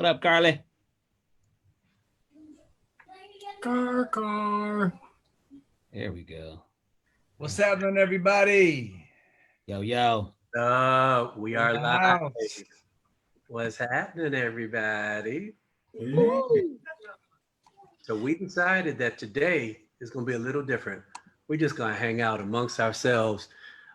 What up, Carly? Car. There we go. What's happening, everybody? Yo. We In are the live. house. What's happening, everybody? Woo. So we decided that today is going to be a little different. We're just going to hang out amongst ourselves.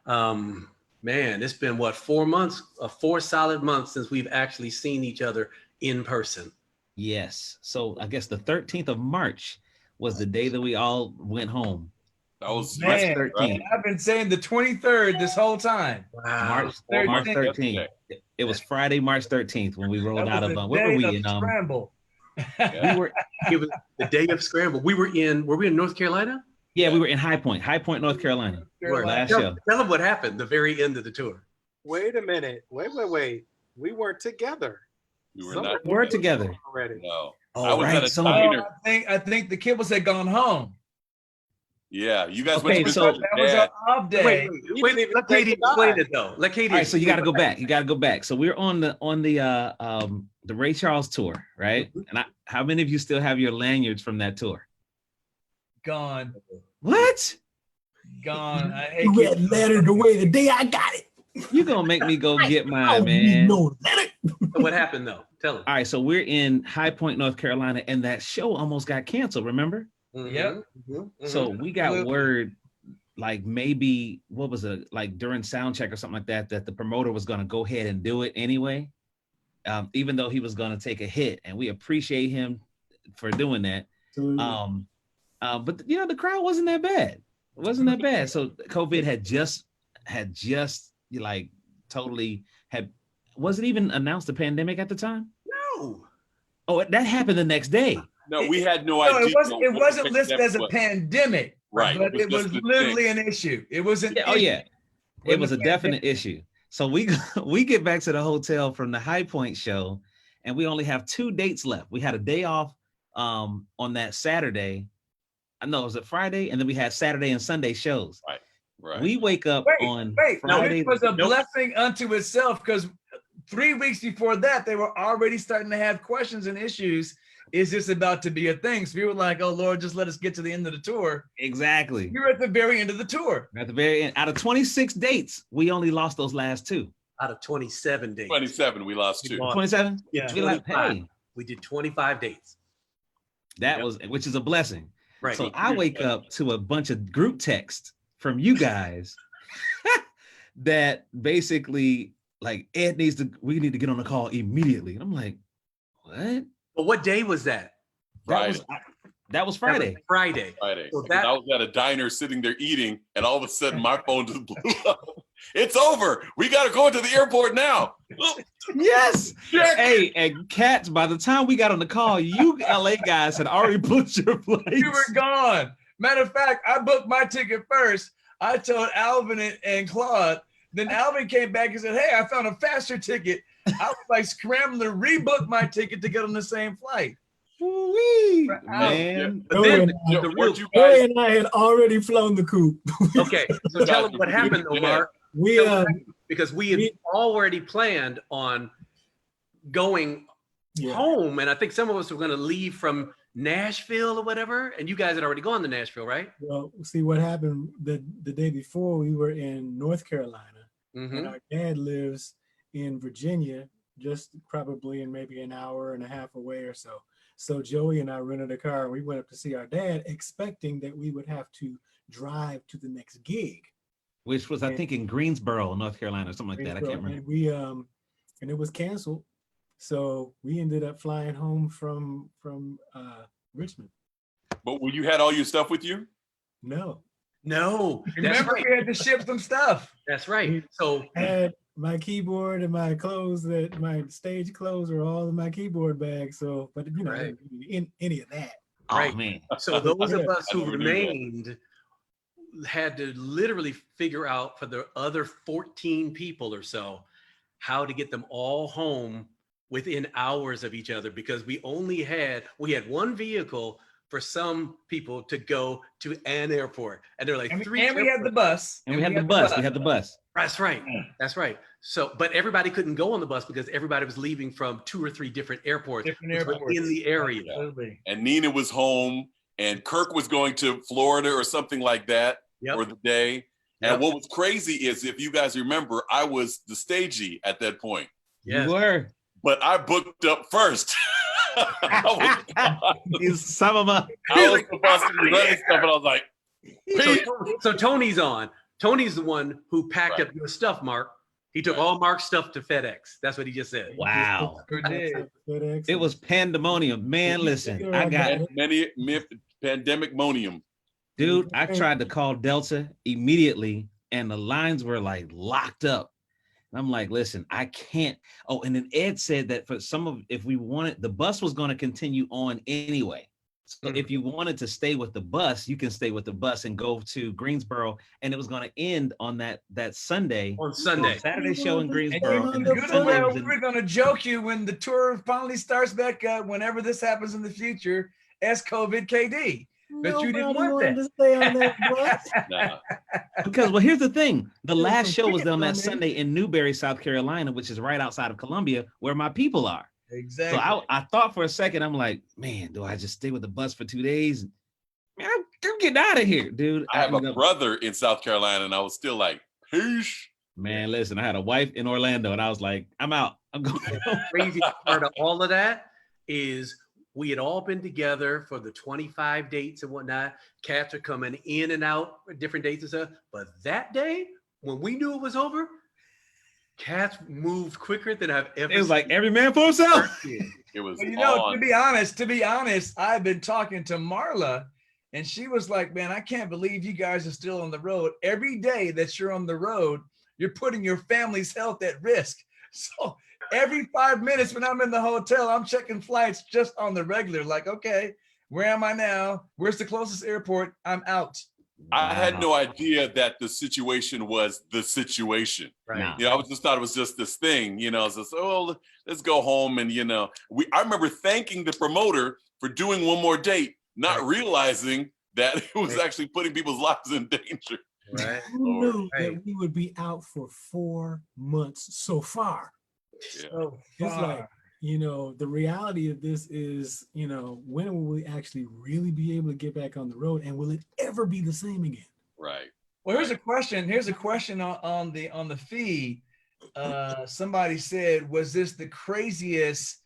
Man, it's been what, 4 months, 4 solid months since we've actually seen each other in person. Yes. So I guess the 13th of March was the day that we all went home. That was March Man, 13th. I've been saying the 23rd this whole time. Wow. March 13th. 13th. It was Friday, March 13th when we rolled out of where were we in? Scramble. We were It was the day of scramble. Were we in North Carolina? we were in High Point, North Carolina. Last show. Tell them what happened the very end of the tour. Wait a minute. Wait. We weren't together. We were Somebody not We were together. already. No. Oh, I was right. at a So- diner. I think the kibbles had gone home. Yeah, you guys Okay, went to so- visit That your was dad. an off day. Wait, let Katie explain it though. Let Katie. All right, so you got to explain go back. You got to go back. So we're on the Ray Charles tour, right? And how many of you still have your lanyards from that tour? Gone. What? Gone. I hate You read kibbles. letter the way the day I got it. You gonna make me go get I mine, don't need man. no letter. What happened though? Tell them. All right, so we're in High Point, North Carolina, and that show almost got canceled. Remember? Yep. So we got Absolutely. word, like maybe what was it, like during sound check or something like that, that the promoter was gonna go ahead and do it anyway, even though he was gonna take a hit, and we appreciate him for doing that. But you know, the crowd wasn't that bad. It wasn't that bad. So COVID had just like totally had. Was it even announced a pandemic at the time? No. Oh, that happened the next day. No, we had no No, idea. it what wasn't the listed as a was. pandemic. Right, But it was just the literally thing. an issue. It was an Yeah, oh issue. yeah, it was a Wasn't definite issue. So we get back to the hotel from the High Point show, and we only have 2 dates left. We had a day off on that Saturday. I know it was a Friday, and then we had Saturday and Sunday shows. Right. We wake up on Wait, no, Friday. it was a Nope. blessing unto itself because 3 weeks before that, they were already starting to have questions and issues. Is this about to be a thing? So we were like, oh Lord, just let us get to the end of the tour. Exactly. We were at the very end of the tour. At the very end, out of 26 dates, we only lost those last 2. Out of 27 days. 27, we lost 2. 27? Yeah. We like, hey, We did 25 dates. that Yep. was, which is a blessing. Right. So I wake up to a bunch of group texts from you guys that basically like we need to get on the call immediately. And I'm like, what? But what day was that? Friday. That was That Friday. was Friday. Friday. So Because I was at a diner sitting there eating, and all of a sudden my phone just blew up. It's over. We got to go to the airport now. Yes. Check. Hey, and Cats, by the time we got on the call, you LA guys had already booked your flights. We were gone. Matter of fact, I booked my ticket first. I told Alvin and Claude. Then Alvin came back and said, hey, I found a faster ticket. I was like scrambling to rebook my ticket to get on the same flight. Woo-wee, Right. man. But then So the what real, you Harry guys, and I had already flown the coop. okay, so tell them what happened though, Mark. We Because we had already planned on going yeah. home, and I think some of us were going to leave from Nashville or whatever, and you guys had already gone to Nashville, right? Well, see what happened the day before. We were in North Carolina, Mm-hmm. and our dad lives in Virginia, just probably in maybe an hour and a half away or so. So Joey and I rented a car and we went up to see our dad, expecting that we would have to drive to the next gig. Which was, I think, in Greensboro, North Carolina, or something like that. I can't remember. And we and it was canceled. So we ended up flying home from Richmond. but when you had all your stuff with you? No. No, that's Remember, right. we had to ship some stuff. That's right. So I had my keyboard and my clothes, that my stage clothes are all in my keyboard bag. So, but you know, I Right. didn't need any of that. Oh, Right. man. So those of us I who never knew that. remained had to literally figure out for the other 14 people or so how to get them all home within hours of each other, because we had one vehicle for some people to go to an airport, and they're like And three. we had the bus. And we had the bus. We had the bus. That's right. That's right. So, but everybody couldn't go on the bus because everybody was leaving from 2 or 3 different airports, Different which were airports. in the area. Absolutely. And Nina was home, and Kirk was going to Florida or something like that for the day. And Yep. what was crazy is, if you guys remember, I was the stagey at that point, Yes. You were. but I booked up first. These some of them. I was supposed to be running stuff, and I was like, So Tony's on. Tony's the one who packed Right. up your stuff, Mark. He took Right. all Mark's stuff to FedEx. That's what he just said. Wow. Sure did. FedEx. It was pandemonium. Man, listen, I got, pandemic-monium. dude, I tried to call Delta immediately and the lines were like locked up. And I'm like, listen, I can't. Oh, and then Ed said that for some of, if we wanted, the bus was going to continue on anyway. So if you wanted to stay with the bus, you can stay with the bus and go to Greensboro. And it was going to end on that Sunday. On Sunday. Saturday show in And Greensboro. good And and Sunday well, was we in- were going to joke you when the tour finally starts back up, whenever this happens in the future, as COVID KD. But you didn't Nobody want wanted that. to stay on that bus. Nah. Because, well, here's the thing. The There's last some show was tickets on that on there. Sunday in Newberry, South Carolina, which is right outside of Columbia, where my people are. Exactly. So I thought for a second, I'm like, man, do I just stay with the bus for 2 days? Man, I'm getting out of here, dude. I have ended a up- brother in South Carolina, and I was still like, peace. Man, listen, I had a wife in Orlando, and I was like, I'm out. I'm going home. Crazy part of all of that is we had all been together for the 25 dates and whatnot. Cats are coming in and out, different dates and stuff. But that day, when we knew it was over, cats moved quicker than I've ever It was like seen. every man for himself. It was Well, you know, on. to be honest, I've been talking to Marla, and she was like, man, I can't believe you guys are still on the road. Every day that you're on the road, you're putting your family's health at risk. So every 5 minutes when I'm in the hotel, I'm checking flights just on the regular. Like, okay, where am I now? Where's the closest airport? I'm out. I had no idea that the situation was the situation. Right. Nah. You know, I just thought it was just this thing, you know, it's just, oh, let's go home. And, you know, I remember thanking the promoter for doing one more date, not realizing that it was actually putting people's lives in danger. Right. Who knew Right. that we would be out for 4 months so far? Yeah. So It's far. like, you know, the reality of this is, you know, when will we actually really be able to get back on the road, and will it ever be the same again? Right. Well, here's a question. Here's a question on the feed. Somebody said, was this the craziest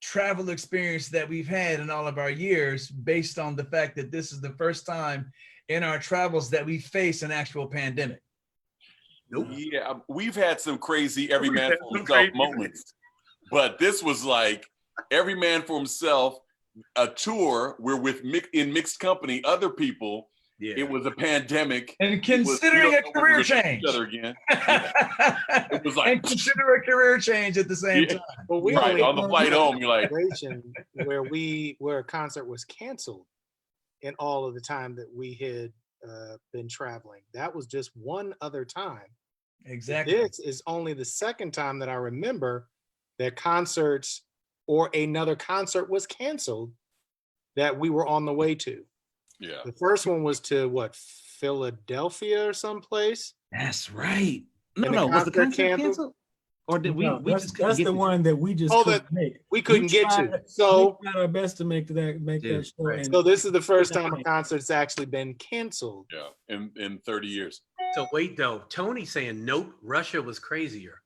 travel experience that we've had in all of our years, based on the fact that this is the first time in our travels that we face an actual pandemic? Nope. Yeah, we've had some crazy every We've man had for some himself crazy- moments, but this was like every man for himself. A tour. We're with in mixed company, other people. Yeah. It was a pandemic. And It was- considering we a don't know career when we're gonna see change. each other again. It was like And consider a career change at the same Yeah. time. Well, we right only on the had flight a home. You're like, situation where a concert was canceled in all of the time that we had been traveling. That was just one other time. Exactly. This is only the second time that I remember that concerts or another concert was canceled that we were on the way to. yeah. The first one was to what, Philadelphia or someplace? That's right. No, And the no, was the concert concert canceled? canceled? Or did we No, we that's, just couldn't that's get the to- one that we just Oh, couldn't make. We couldn't get to. tried- So, we tried our best to make Dude, that show. right. and so this is the first time a concert's actually been canceled. Yeah. In 30 years. So wait though, Tony's saying nope, Russia was crazier.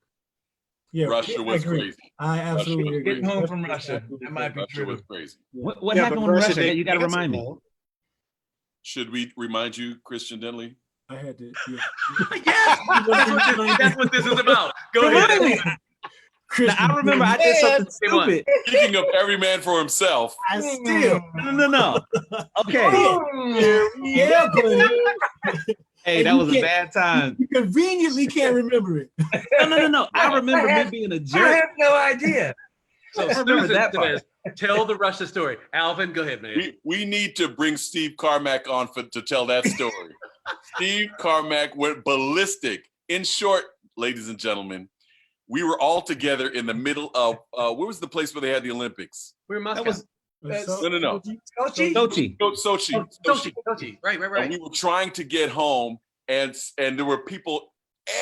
yeah, Russia I was agree. crazy. I absolutely was agree. Getting home from was Russia. absolutely That might be Russia true. was crazy. What Yeah, happened but with Russia Russia? didn't You got to cancel, remind me. though. Should we remind you, Christian Denley? I had to. Yeah. Yes, that's what this is about. Go Remind ahead. me. Now, I remember I did something Come on. stupid. Speaking of every man for himself, I still. No. Okay. Yeah, but Hey, And that you was a can't- bad time. you conveniently can't remember it. No. I remember I me had- being a I jerk. have no idea. So I remember Susan that says, tell the Russia story. Alvin, go ahead, man. we need to bring Steve Carmack on to tell that story. Steve Carmack went ballistic. In short, ladies and gentlemen, we were all together in the middle of where was the place where they had the Olympics? We're in Moscow. That was No. Sochi? Sochi. Sochi. Sochi. Right. And we were trying to get home, and there were people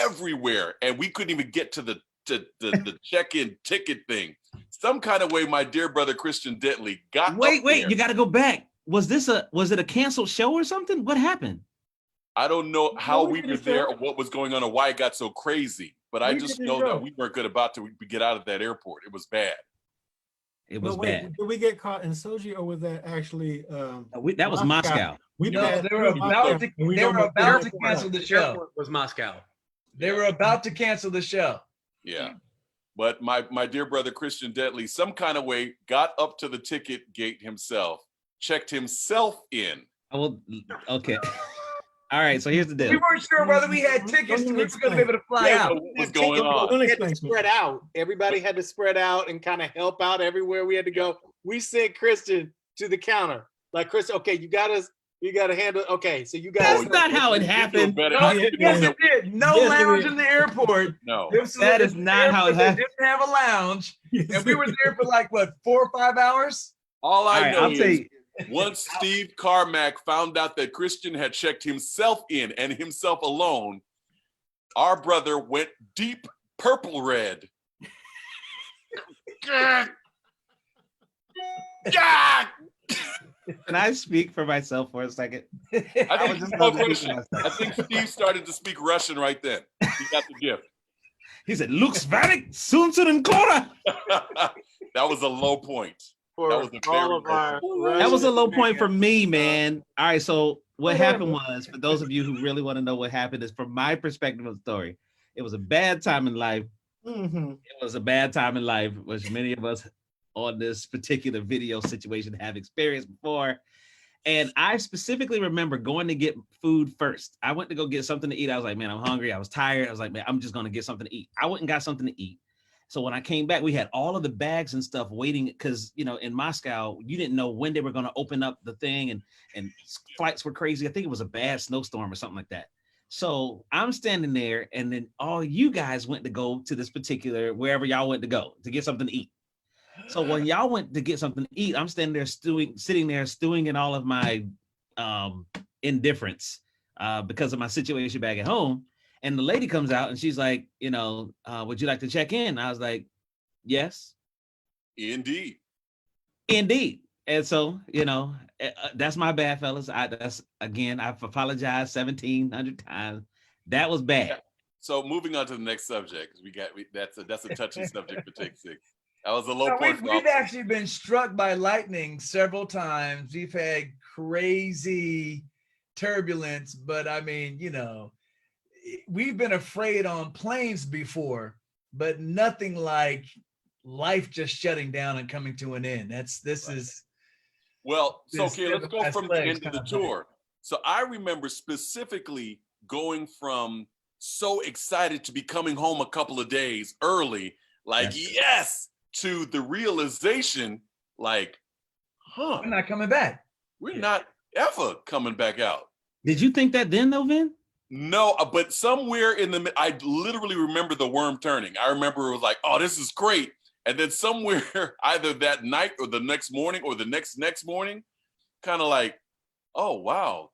everywhere, and we couldn't even get to the check-in ticket thing. Some kind of way, my dear brother Christian Dentley got. Wait, there. you got to go back. Was it a canceled show or something? What happened? I don't know how we we did were a show. there or what was going on or why it got so crazy, but I We just did a know show. that we weren't good about to get out of that airport. It was bad. It was But wait, bad. did we get caught in Sochi or was that actually? That was Moscow. We No, passed they were through about Moscow, to- and we they don't were know- about to cancel the show. Airport was Moscow. They were about to cancel the show. Yeah. But my dear brother Christian Dentley, some kind of way, got up to the ticket gate himself, checked himself in. Okay. All right. So here's the We deal. weren't sure whether we had tickets to we were going to be able to fly Yeah, out. what was going on? Don't We had to explain to me. spread out. Everybody had to spread out and kind of help out everywhere we had to go. We sent Christian to the counter. Like, Chris, okay, you got to handle. Okay, so you guys. That's not how it happened. Better. No, Yeah, yes, yeah. it did. No Yes, it lounge did. in the airport. No. That is not how it They happened. didn't have a lounge, and we were there for like what 4 or 5 hours. All I All right, know I'll tell is you. once Steve Carmack found out that Christian had checked himself in and himself alone, our brother went deep purple red. God. God. Can I speak for myself for a second? I was think, just he about spoke to speak Russian. for I myself. think Steve started to speak Russian right then. He got the gift. He said, "Looks vanik, sunsun and kora." That was a low point. For That was a very all of our That was a Russian low point for fans, me, man. All right, so what Whatever. happened was, for those of you who really want to know what happened, is from my perspective of the story. It was a bad time in life. Mhm. It was a bad time in life, which many of us on this particular video situation have experienced before. And I specifically remember going to get food first. I went to go get something to eat. I was like, man, I'm hungry. I was tired. I was like, man, I'm just going to get something to eat. I went and got something to eat. So when I came back, we had all of the bags and stuff waiting because, you know, in Moscow, you didn't know when they were going to open up the thing and flights were crazy. I think it was a bad snowstorm or something like that. So I'm standing there and then all you guys went to go to this particular, wherever y'all went to go to get something to eat. So when y'all went to get something to eat, I'm standing there sitting there stewing in all of my indifference because of my situation back at home. And the lady comes out and she's like, you know, would you like to check in? I was like, yes, Indeed. indeed. And so, you know, that's my bad, fellas. I've apologized 1,700 times. That was bad. So moving on to the next subject, that's a touchy subject for Take Six. That was a low No, point. for we've all- actually been struck by lightning several times. We've had crazy turbulence, but I mean, you know, we've been afraid on planes before, but nothing like life just shutting down and coming to an end. This is Well, so This okay, let's go last from the legs end of the kind of thing. tour. So I remember specifically going from so excited to be coming home a couple of days early, like yes, to the realization, like, I'm not coming back. we're not ever coming back out. Did you think that then, though, Vin? No, but somewhere in the, I literally remember the worm turning. I remember it was like, oh, this is great. And then somewhere, either that night or the next morning or the next morning, kind of like, oh wow,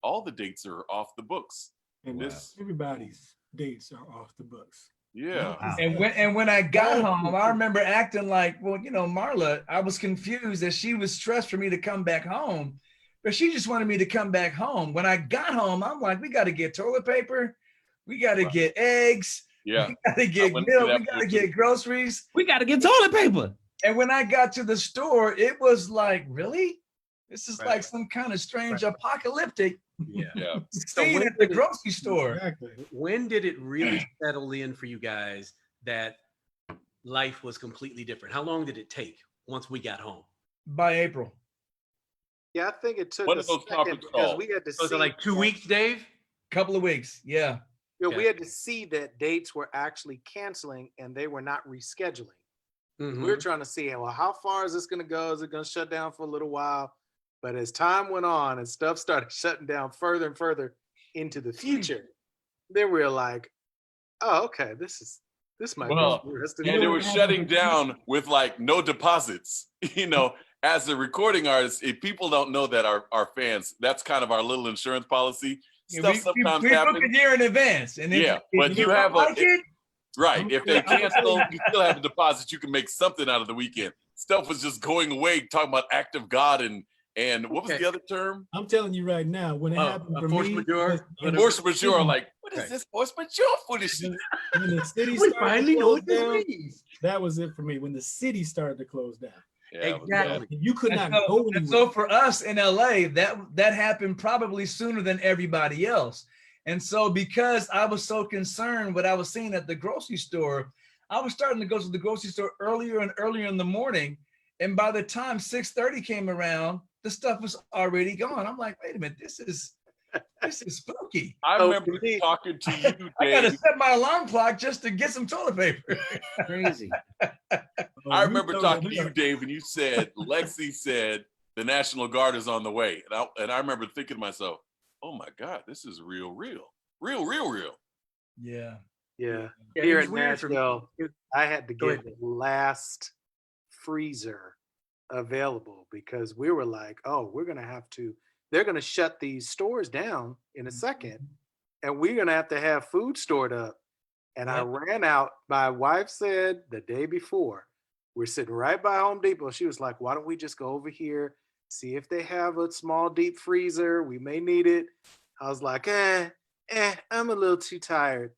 all the dates are off the books. And This- everybody's dates are off the books. Yeah. Wow. And when I got home, I remember acting like, well, you know, Marla, I was confused that she was stressed for me to come back home, but she just wanted me to come back home. When I got home, I'm like, we got to get toilet paper, we got to Right. get eggs, Yeah. we got to get went through milk, that we got to too. get groceries. We got to get toilet paper. And when I got to the store, it was like, really? This is Right. like some kind of strange apocalyptic Yeah. Yeah. scene when at the did it- grocery store. Exactly. When did it really settle in for you guys that life was completely different? How long did it take once we got home? By April. Yeah, I think it took What a are those second conference because calls? we had to Was see it like 2 weeks, Dave? Couple of weeks. Yeah. You know, we Yeah. had to see that dates were actually canceling and they were not rescheduling. Mhm. We were trying to see, well, how far is this going to go? Is it going to shut down for a little while? But as time went on and stuff started shutting down further and further into the future, then we were like, oh, okay, this might Well, be interesting. And they were shutting down with like no deposits, you know, as a recording artist, if people don't know that our fans, that's kind of our little insurance policy. Yeah, Stuff sometimes we book happens. a year in advance, and Yeah, if but you don't have a like it, right. If they I'm gonna tell cancel, you- you still have a deposit. You can make something out of the weekend. Stuff was just going away, talking about act of God and what was Okay. the other term? I'm telling you right now, when it happened for force me, majeure, was in the Force majeure. city- Like, what is Right. this force majeure foolishness? when the city We started to finally know close what this down, means. that was it for me. When the city started to close down, Yeah, it was Exactly. bad. you could and not go and anywhere. so for us in LA, that happened probably sooner than everybody else. And so because I was so concerned what I was seeing at the grocery store, I was starting to go to the grocery store earlier and earlier in the morning. And by the time 6:30 came around, the stuff was already gone. I'm like, wait a minute, this is spooky. I Oh, remember indeed. talking to you, I gotta Dave. set my alarm clock just to get some toilet paper. Crazy. I You remember know talking that to we you, are- Dave, and you said Lexi said the National Guard is on the way, and I remember thinking to myself, "Oh my God, this is real. Yeah. Yeah. Yeah, Here it was in weird for me. Nashville, I had to Go get the last freezer available because we were like, oh, they're going to shut these stores down in a second and we're going to have food stored up. And I Yep. ran out. My wife said the day before, we're sitting right by Home Depot. She was like, why don't we just go over here, see if they have a small deep freezer? We may need it. I was like, I'm a little too tired.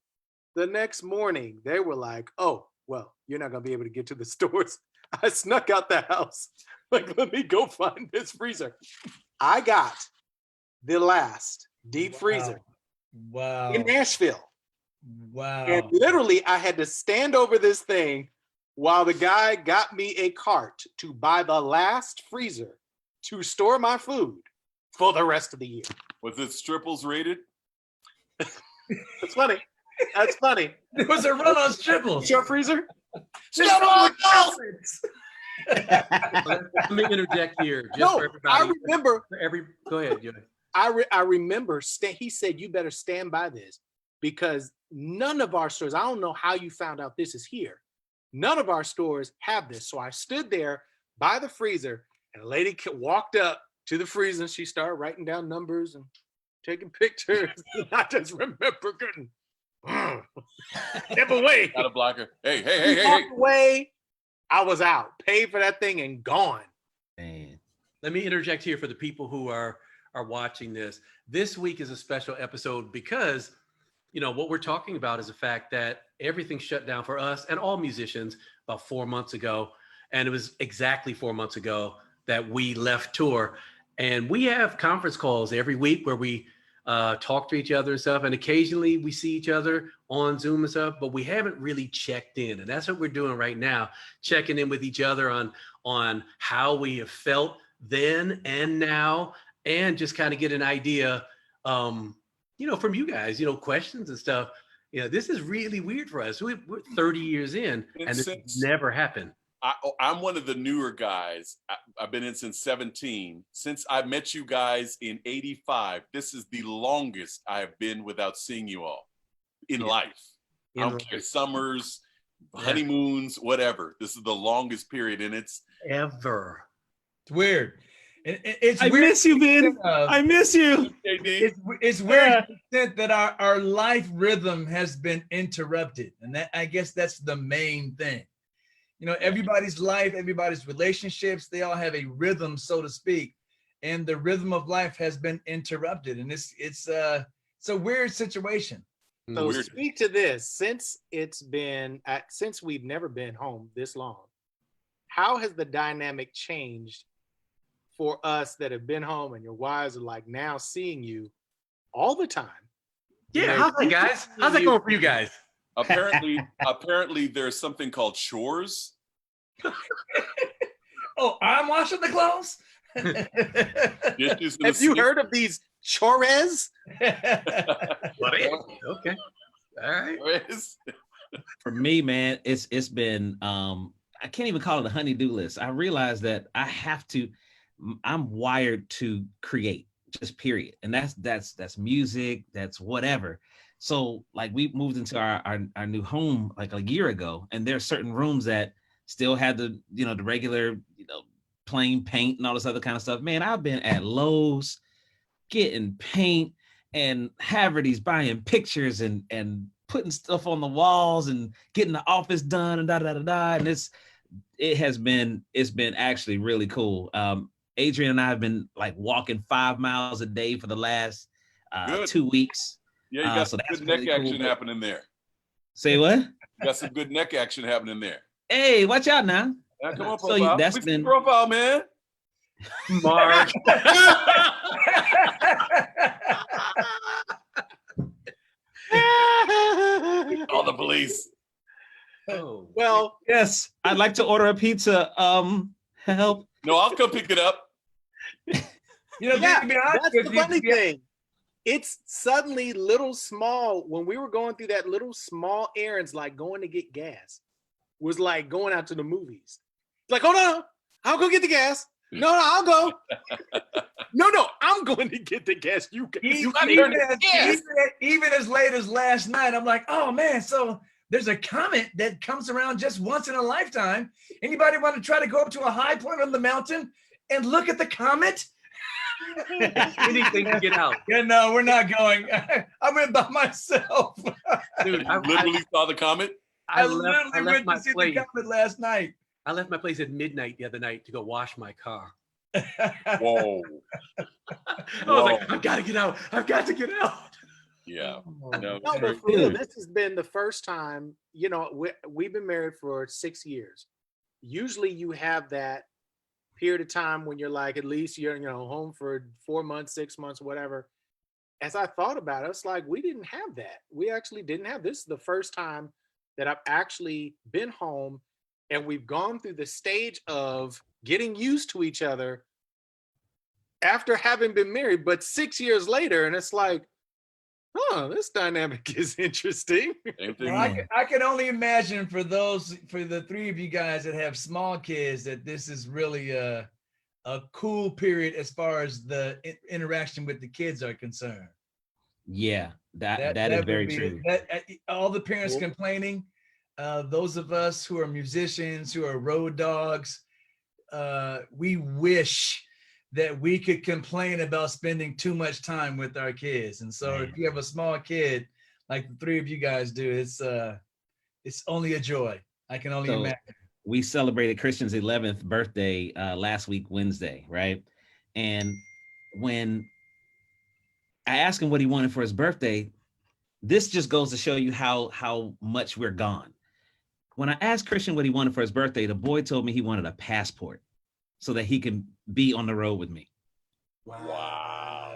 The next morning, they were like, oh, well, you're not going to be able to get to the stores. I snuck out the house. Like, let me go find this freezer. I got the last deep freezer Wow. in Nashville. Wow. And literally, I had to stand over this thing while the guy got me a cart to buy the last freezer to store my food for the rest of the year. Was it Stripples rated? That's funny. That's funny. There was a run on Stripples. Your freezer? Let me interject here, just No, for everybody. Go ahead, Joey. I remember he said, you better stand by this because none of our stores, I don't know how you found out this is here. None of our stores have this. So I stood there by the freezer and a lady walked up to the freezer and she started writing down numbers and taking pictures. And I just remember getting, step away. Got a blocker. Hey. Walked away. I was out, paid for that thing and gone. Man. Let me interject here for the people who are watching this. This week is a special episode because, you know, what we're talking about is the fact that everything shut down for us and all musicians about 4 months ago. And it was exactly 4 months ago that we left tour. And we have conference calls every week where we talk to each other and stuff. And occasionally we see each other on Zoom and stuff, but we haven't really checked in. And that's what we're doing right now, checking in with each other on how we have felt then and now, and just kind of get an idea, you know, from you guys, you know, questions and stuff. You know, this is really weird for us. We're 30 years in, and this has never happened. I'm one of the newer guys. I've been in since 17. Since I met you guys in 85, this is the longest I've been without seeing you all in life. I don't care, summers, honeymoons, whatever. This is the longest period, and it's Ever. It's weird. It's I weird. miss you, Ben. I miss you. It's weird to the extent that our life rhythm has been interrupted, and that I guess that's the main thing. You know, everybody's life, everybody's relationships, they all have a rhythm, so to speak, and the rhythm of life has been interrupted, and it's a weird situation. So Weird. speak to this. Since we've never been home this long, how has the dynamic changed for us that have been home and your wives are like now seeing you all the time? Yeah, how's that, guys? How's that going for you guys? Apparently there's something called chores. Oh, I'm washing the clothes. Dishes in the Have you sink. heard of these chores? Okay. All right. Chores? For me, man, it's been I can't even call it a honey-do list. I realized that I'm wired to create, just period. And that's music, that's whatever. So like we moved into our new home like a year ago, and there are certain rooms that still had the regular, plain paint and all this other kind of stuff. Man, I've been at Lowe's getting paint, and Haverty's buying pictures and putting stuff on the walls and getting the office done and da da da da. And it's been actually really cool. Adrian and I have been like walking 5 miles a day for the last 2 weeks. Yeah, you got so some that's good neck really action cool. happening there. Say what? You got some good neck action happening there. Hey, watch out now. Now, come on, So profile. that's Let me see been- the profile, man. Mark. Call the police. Oh. Well, Yes, I'd like to order a pizza. Help. No, I'll come pick it up. You know, yeah, to be honest that's with the you, funny thing. It's suddenly little small, when we were going through that little small errands, like going to get gas, was like going out to the movies. Like, hold on, I'll go get the gas. No, I'll go. No, I'm going to get the gas. You gotta turn the gas. Even as late as last night, I'm like, oh man, so there's a comet that comes around just once in a lifetime. Anybody want to try to go up to a high point on the mountain and look at the comet? Anything to get out. Yeah, no, we're not going. I went by myself. Dude, You literally saw the comment. I left literally went my to see place. the comet last night. I left my place at midnight the other night to go wash my car. Whoa. I was like, I've got to get out. I've got to get out. Yeah. No, No, but very for real, Dude. this has been the first time, you know, we've been married for 6 years. Usually you have that period of time when you're like, at least you're, home for 4 months, 6 months, whatever. As I thought about it, it's like, we didn't have that. We actually didn't have this. Is the first time that I've actually been home, and we've gone through the stage of getting used to each other after having been married, but 6 years later, and it's like, this dynamic is interesting. Same thing. Well, I can only imagine for the three of you guys that have small kids, that this is really a cool period as far as the interaction with the kids are concerned. Yeah, that is would very be true. All the parents Cool. complaining, those of us who are musicians, who are road dogs, we wish that we could complain about spending too much time with our kids. And so if you have a small kid like the three of you guys do, it's only a joy. I can only So- imagine. We celebrated Christian's 11th birthday last week, Wednesday, right? And when I asked him what he wanted for his birthday, this just goes to show you how much we're gone. When I asked Christian what he wanted for his birthday, the boy told me he wanted a passport so that he can be on the road with me. Wow.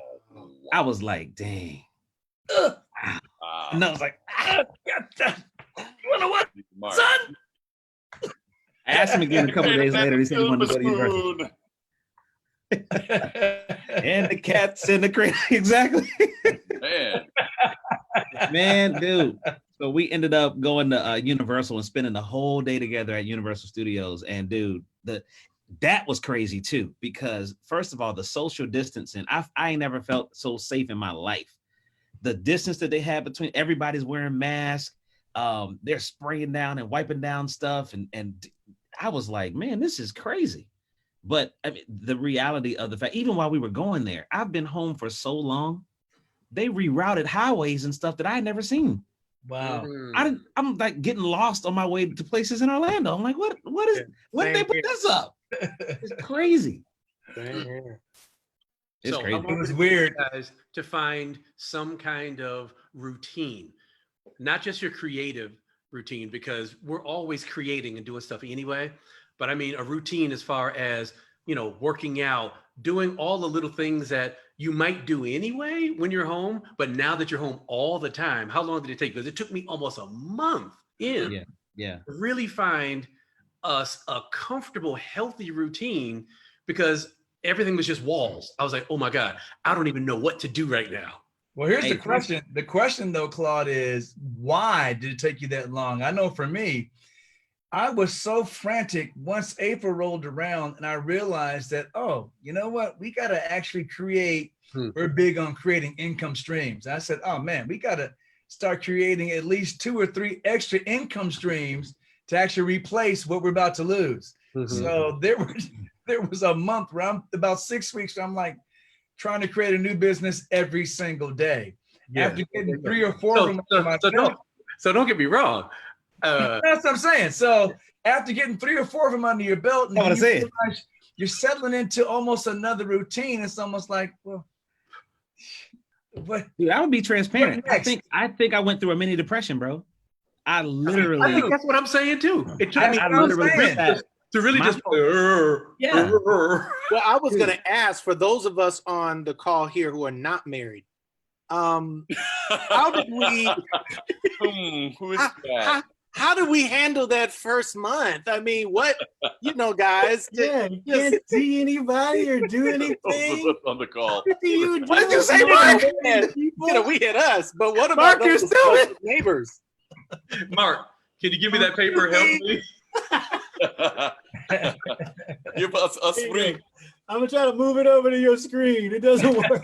I was like, dang. Wow. And I was like, You wanna what, Mark. son? I asked him again a couple of days later. He said he wanted to go to your birthday. Spoon. And the cats in the crate. Exactly. Man. Man, dude. So we ended up going to Universal and spending the whole day together at Universal Studios. And dude, that was crazy too, because first of all, the social distancing, I ain't never felt so safe in my life. The distance that they had between everybody's wearing masks, they're spraying down and wiping down stuff. And I was like, man, this is crazy. But I mean, the reality of the fact, even while we were going there, I've been home for so long, they rerouted highways and stuff that I had never seen. Wow. I'm like getting lost on my way to places in Orlando. I'm like, when did they same put here. this up? It's crazy. Same here. It's So crazy. I'm It was hoping weird. you guys to find some kind of routine, not just your creative routine, because we're always creating and doing stuff anyway. But I mean, a routine as far as, working out, doing all the little things that you might do anyway when you're home. But now that you're home all the time, how long did it take? Because it took me almost a month to Yeah. really find a comfortable, healthy routine, because everything was just walls. I was like, oh my God, I don't even know what to do right now. Well, here's Hey, the question. The question though, Claude, is why did it take you that long? I know for me, I was so frantic once April rolled around and I realized that, oh, you know what? We got to actually create. We're big on creating income streams. I said, oh man, we got to start creating at least 2 or 3 extra income streams to actually replace what we're about to lose. So there was a month where I'm about 6 weeks. I'm like trying to create a new business every single day. Yeah. After getting 3 or 4 of them under my belt. So don't get me wrong. That's what I'm saying. So after getting 3 or 4 of them under your belt, and That's what I you said. realize you're settling into almost another routine. It's almost like, well, what? Dude, I would be transparent. What I next? think I went through a mini depression, bro. I I literally, think that's what I'm saying too. It took I, me I what I'm literally saying. did that. to really My just Yeah. Well, I was Dude. gonna ask for those of us on the call here who are not married. How did we? Who is that? How did we handle that first month? I mean, what guys? Yeah, you can't see anybody or do Those of anything. us on the call. What do you do? What did you say, You know, Mark? married people? We hit us, but what Mark, about you're those still neighbors? Mark, can you give me that paper? Help me. Give us a spring. I'm gonna try to move it over to your screen. It doesn't work.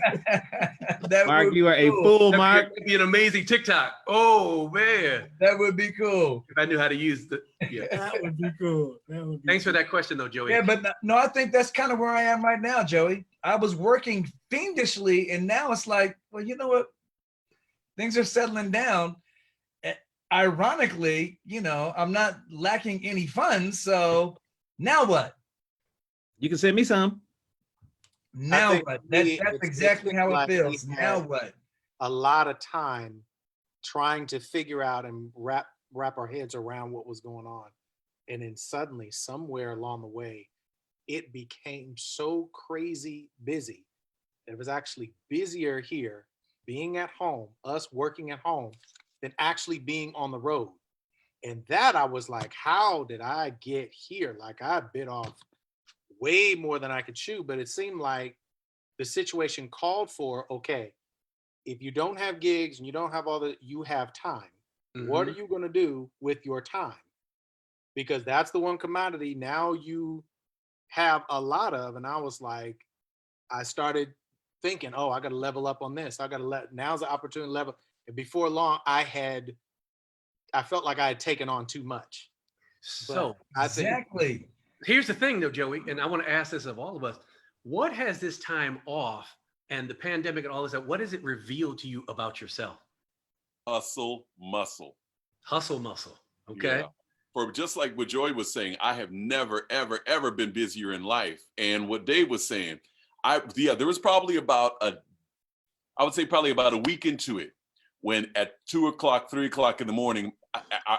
That Mark, would you are be a cool. fool, That'd Mark. be an amazing TikTok. Oh man, That would be cool. if I knew how to use the. Yeah. That would be cool. That would be Thanks for cool. that question, though, Joey. Yeah, but no, I think that's kind of where I am right now, Joey. I was working fiendishly, and now it's like, well, you know what? Things are settling down. Ironically, I'm not lacking any funds. So now what? You can send me some. Now think what? for me, That's it's exactly how it like we feels. Now had- what? A lot of time trying to figure out and wrap our heads around what was going on, and then suddenly, somewhere along the way, it became so crazy busy. It was actually busier here, being at home, us working at home, than actually being on the road. And that I was like, how did I get here? Like I bit off way more than I could chew, but it seemed like the situation called for, okay, if you don't have gigs and you don't have you have time. What are you going to do with your time? Because that's the one commodity now you have a lot of. And I was like, I started thinking, oh, I got to level up on this. Now's the opportunity to level. And before long, I felt like I had taken on too much. So I think Exactly. here's the thing, though, Joey, and I want to ask this of all of us. What has this time off and the pandemic and all this, what has it revealed to you about yourself? Hustle muscle. Hustle muscle. Okay. Yeah. For just like what Joy was saying, I have never, ever, ever been busier in life. And what Dave was saying, there was probably about a week into it when at 2 o'clock, 3 o'clock in the morning,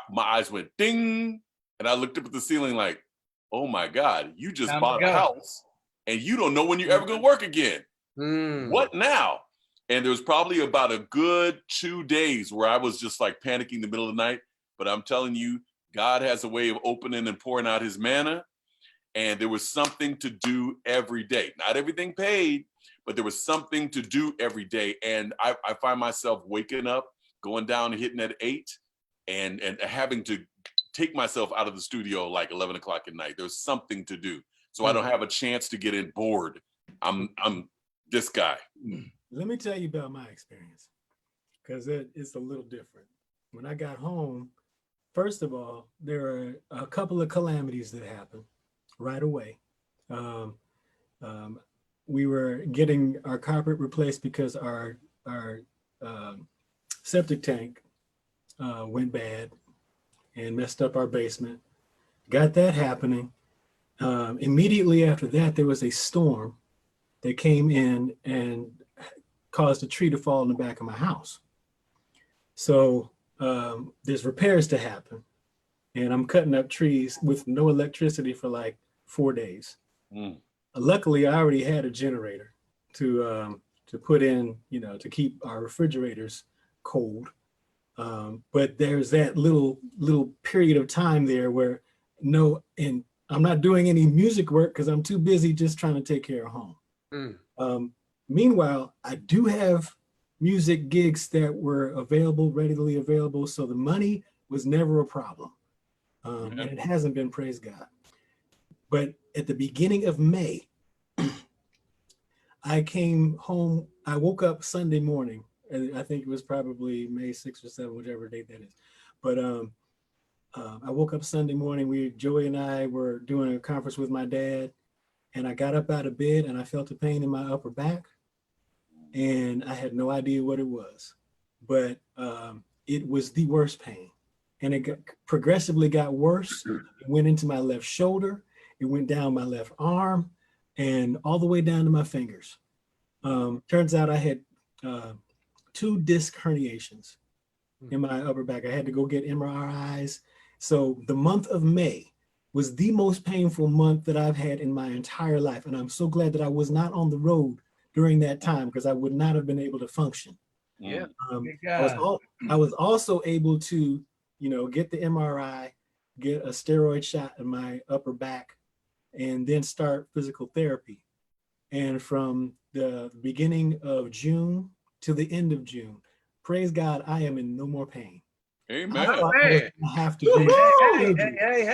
my eyes went ding. And I looked up at the ceiling like, oh my God, you just Time to bought a go. house and you don't know when you're ever going to work again. Mm. What now? And there was probably about a good 2 days where I was just like panicking in the middle of the night. But I'm telling you, God has a way of opening and pouring out his manna. And there was something to do every day. Not everything paid, but there was something to do every day. And I find myself waking up, going down and hitting at 8 and having to take myself out of the studio like 11 o'clock at night. There's something to do. So I don't have a chance to get in bored. I'm this guy. Let me tell you about my experience, because it's a little different. When I got home, first of all, there are a couple of calamities that happened right away. We were getting our carpet replaced because our septic tank went bad and messed up our basement. Got that happening. Immediately after that, there was a storm that came in and caused a tree to fall in the back of my house. So there's repairs to happen. And I'm cutting up trees with no electricity for like 4 days. Luckily, I already had a generator to put in, to keep our refrigerators cold. But there's that little period of time there where and I'm not doing any music work because I'm too busy just trying to take care of home. Meanwhile, I do have music gigs that were readily available. So the money was never a problem. And it hasn't been, praise God. But at the beginning of May, I came home. I woke up Sunday morning. I think it was probably May 6th or 7th, whichever date that is. But I woke up Sunday morning. Joey and I were doing a conference with my dad. and I got up out of bed and I felt a pain in my upper back, and I had no idea what it was, but it was the worst pain, and it progressively got worse. It went into my left shoulder, it went down my left arm, and all the way down to my fingers. Turns out I had 2 disc herniations in my upper back. I had to go get MRIs. So the month of May was the most painful month that I've had in my entire life. And I'm so glad that I was not on the road during that time, because I would not have been able to function. Yeah. I was also able to, get the MRI, get a steroid shot in my upper back, and then start physical therapy. And from the beginning of June to the end of June, praise God, I am in no more pain. Amen. I thought I was gonna have to do surgery. Hey.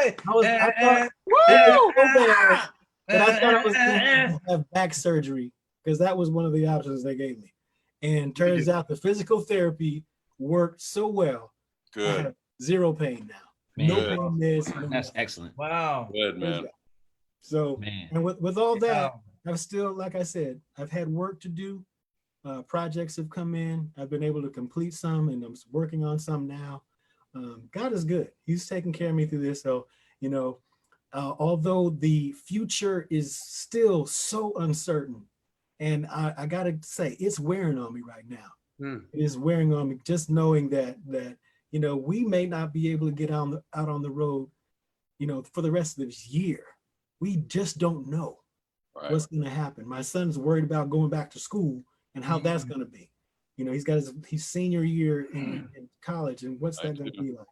I thought it was so bad that I thought I was going to have back surgery, because that was one of the options they gave me. And turns out the physical therapy worked so well. I Good. have 0 pain now. Man, No Good. pain meds. No that's nothing. excellent. Wow. Good, man. So, Man. and with all that, Wow. I've still, like I said, I've had work to do. Projects have come in. I've been able to complete some, and I'm working on some now. God is good. He's taking care of me through this. So, although the future is still so uncertain, and I gotta say, it's wearing on me right now. It is wearing on me, just knowing that we may not be able to get out on the road, for the rest of this year. We just don't know Right. what's going to happen. My son's worried about going back to school and how that's going to be. He's got his senior year in college, and what's that going to be like?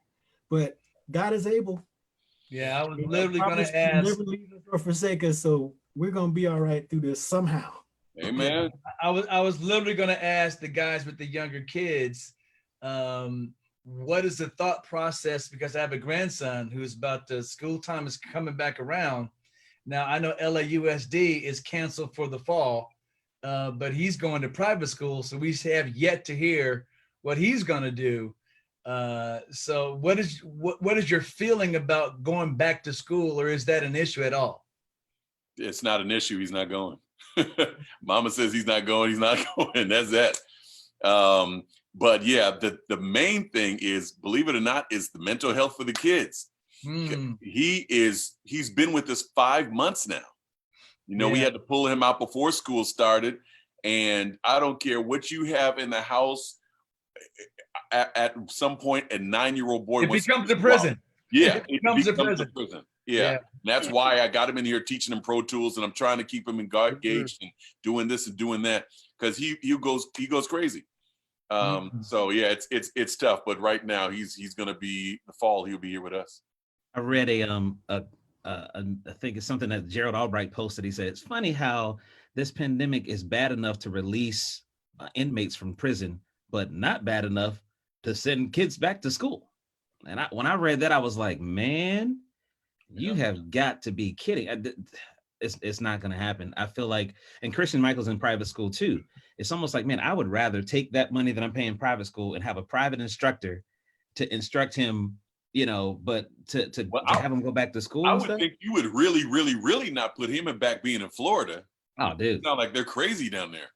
But God is able. Yeah, I was He literally going promised to to ask. never leave us or forsake us, so we're going to be all right through this somehow. Amen. I was literally going to ask the guys with the younger kids, what is the thought process? Because I have a grandson who's about the school time is coming back around. Now I know LAUSD is canceled for the fall, but he's going to private school, so we have yet to hear what he's going to do. So what is your feeling about going back to school, or is that an issue at all? It's not an issue. He's not going. Mama says he's not going. He's not going. That's that. But yeah, the main thing is, believe it or not, is the mental health for the kids. He's been with us 5 months now. We had to pull him out before school started, and I don't care what you have in the house. At some point, a 9-year-old boy It becomes a prison. Yeah, it becomes a prison. Yeah. And that's why I got him in here teaching him Pro Tools, and I'm trying to keep him engaged and doing this and doing that, because he goes crazy. So yeah, it's tough, but right now he's gonna be the fall. He'll be here with us. I read I think it's something that Gerald Albright posted. He said, it's funny how this pandemic is bad enough to release inmates from prison, but not bad enough to send kids back to school. And when I read that, I was like, man, you have got to be kidding. It's not going to happen. I feel like, and Christian Michael's in private school too. It's almost like, man, I would rather take that money that I'm paying private school and have a private instructor to instruct him, but to have him go back to school. I would think you would really, really, really not put him back being in Florida. Oh, dude. It's not like they're crazy down there.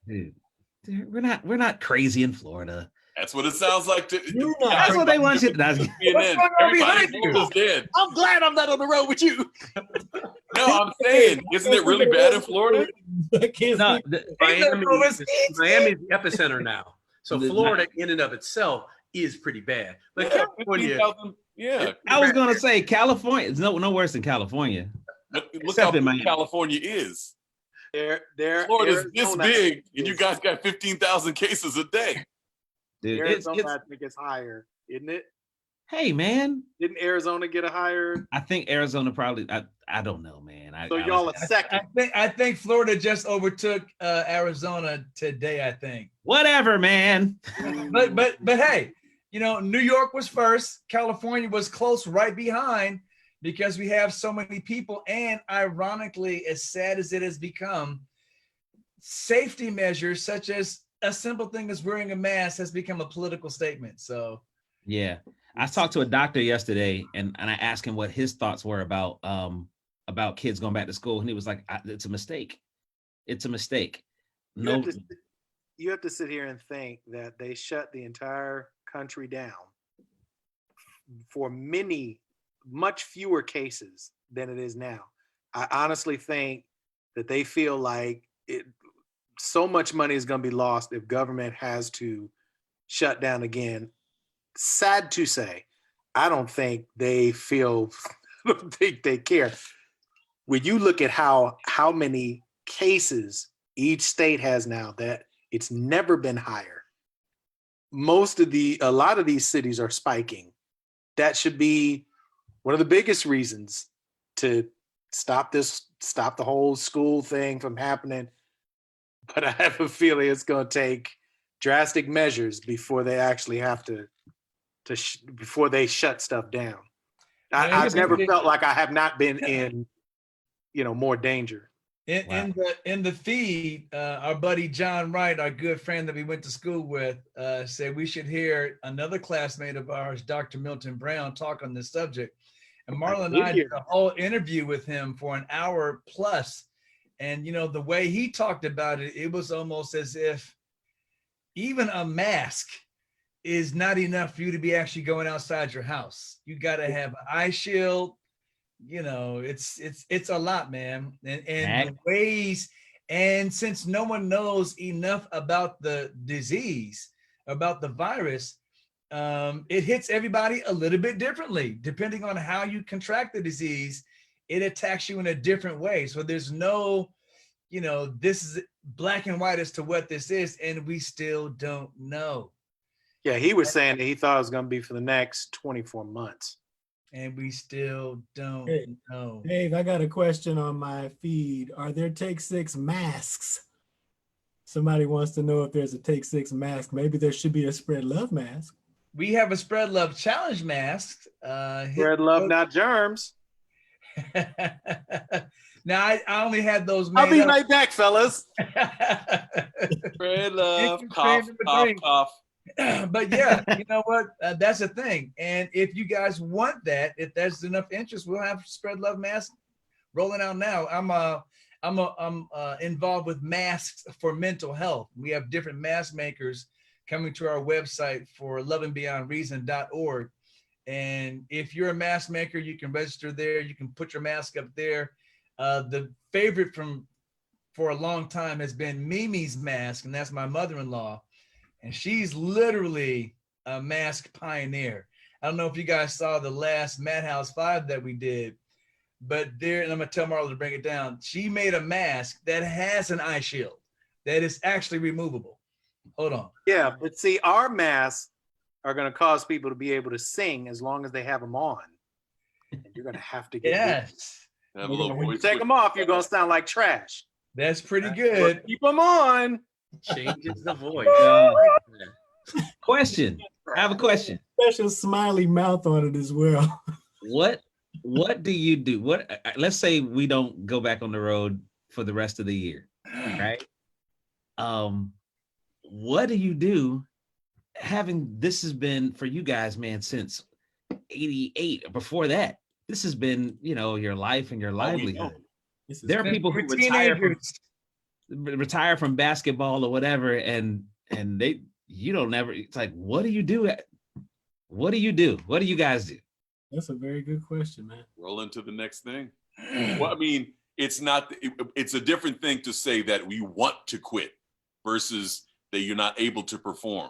Dude, we're not crazy in Florida. That's what it sounds like. That's what they want you to do. Everybody's dead. I'm glad I'm not on the road with you. No, I'm saying, isn't it really bad in Florida? No, Miami's the epicenter now. So Florida in and of itself is pretty bad. But California, yeah. I was gonna say California is no worse than California. Look how big California is. Florida's this big, and you guys got 15,000 cases a day. Dude, Arizona, I think it's higher, isn't it? Hey, man. Didn't Arizona get a higher? I think Arizona probably. I don't know, man. So y'all are second. I think Florida just overtook Arizona today. I think. Whatever, man. but hey, New York was first. California was close, right behind, because we have so many people. And ironically, as sad as it has become, safety measures such as a simple thing as wearing a mask has become a political statement. So yeah, I talked to a doctor yesterday, and I asked him what his thoughts were about about kids going back to school, and he was like, "It's a mistake. It's a mistake." You have No, to, you have to sit here and think that they shut the entire country down for much fewer cases than it is now. I honestly think that they feel like so much money is going to be lost if government has to shut down again. Sad to say, I don't think they feel, I don't think they care. When you look at how many cases each state has now, that it's never been higher. A lot of these cities are spiking. That should be one of the biggest reasons to stop the whole school thing from happening. But I have a feeling it's going to take drastic measures before they actually have before they shut stuff down. I've never felt like I have not been in, more danger. In the feed, our buddy John Wright, our good friend that we went to school with, said we should hear another classmate of ours, Dr. Milton Brown, talk on this subject. And Marlon and I did a whole interview with him for an hour plus. And, the way he talked about it, it was almost as if even a mask is not enough for you to be actually going outside your house. You got to have an eye shield. It's a lot, man. And the ways, and since no one knows enough about the disease, about the virus, it hits everybody a little bit differently. Depending on how you contract the disease, it attacks you in a different way. So there's no, this is black and white as to what this is, and we still don't know. Yeah, he was saying that he thought it was going to be for the next 24 months. And we still don't know. Dave, I got a question on my feed. Are there Take 6 masks? Somebody wants to know if there's a Take 6 mask. Maybe there should be a Spread Love mask. We have a Spread Love Challenge mask. Spread love, not germs. Now, I only had those made I'll be up. right back, fellas. Spread love, cough, cough, cough. But yeah, you know what? That's the thing. And if you guys want that, if there's enough interest, we'll have Spread Love masks rolling out now. I'm involved with masks for mental health. We have different mask makers coming to our website for loveandbeyondreason.org. And if you're a mask maker, you can register there. You can put your mask up there. The favorite for a long time has been Mimi's mask, and that's my mother-in-law. And she's literally a mask pioneer. I don't know if you guys saw the last Madhouse 5 that we did, but there, and I'm gonna tell Marla to bring it down. She made a mask that has an eye shield that is actually removable. Hold on. Yeah, but see, our masks are going to cause people to be able to sing as long as they have them on. And you're going to have to get Yes, Have a little when you voice take them off, you're going to sound like trash. that's pretty good. But keep them on. Changes the voice. question. I have a question. Special smiley mouth on it as well. What do you do? Let's say we don't go back on the road for the rest of the year, right? What do you do this has been for you guys, man, since 88? Before that, this has been, your life and your livelihood. There are people who retire from basketball or whatever, and you don't never, it's like, what do you do? What do you do? What do you guys do? That's a very good question, man. Roll into the next thing. Well, I mean, it's a different thing to say that we want to quit versus that you're not able to perform.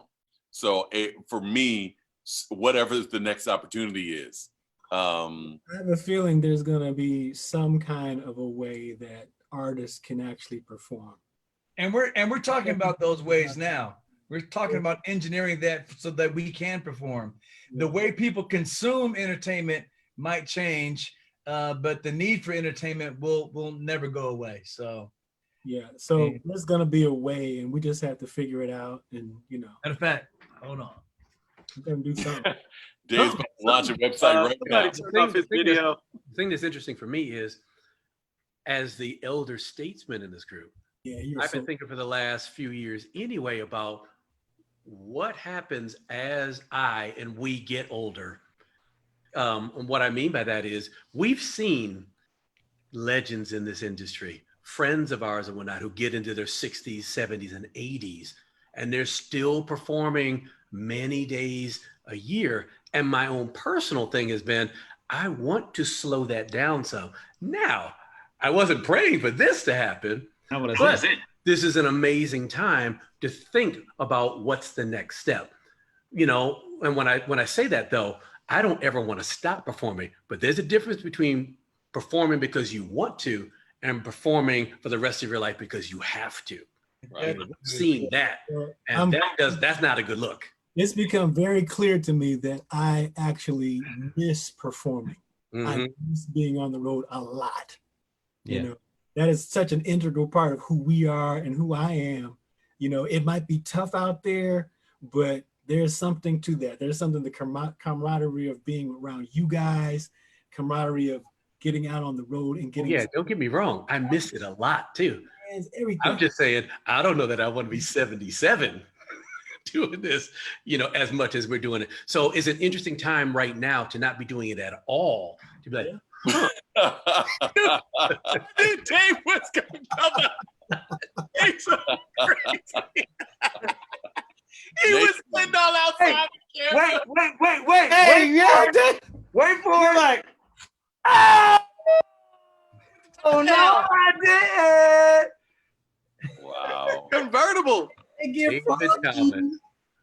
So for me, whatever the next opportunity is. I have a feeling there's going to be some kind of a way that artists can actually perform. And we're talking about those ways now. We're talking about engineering that so that we can perform. The way people consume entertainment might change, but the need for entertainment will never go away. So yeah, so there's gonna be a way, and we just have to figure it out. And matter of fact, hold on, we're gonna do something. Dave's about to launch a website right now. The thing that's interesting for me is, as the elder statesman in this group, I've been thinking for the last few years anyway about what happens as I and we get older. And what I mean by that is we've seen legends in this industry, friends of ours and whatnot, who get into their 60s, 70s, and 80s, and they're still performing many days a year. And my own personal thing has been, I want to slow that down some. Now, I wasn't praying for this to happen, but this is an amazing time to think about what's the next step. You know, and when I say that though, I don't ever want to stop performing, but there's a difference between performing because you want to and performing for the rest of your life because you have to. Right. I've seen that, and that's not a good look. It's become very clear to me that I actually miss performing. I miss being on the road a lot. You know, that is such an integral part of who we are and who I am. You know, it might be tough out there, but there's something to that. There's something, the camaraderie of being around you guys, camaraderie of getting out on the road and getting. Yeah, don't get me wrong. I miss it a lot too. Everything. I'm just saying, I don't know that I want to be 77 doing this, you know, as much as we're doing it. So it's an interesting time right now to not be doing it at all. To be like, Dude, Dave was gonna come out. He's so crazy. He was sitting all outside the camera. Wait. Hey, yeah, dude. Wait for You're it. like, ah! Oh no! I Wow. Convertible. David Thomas.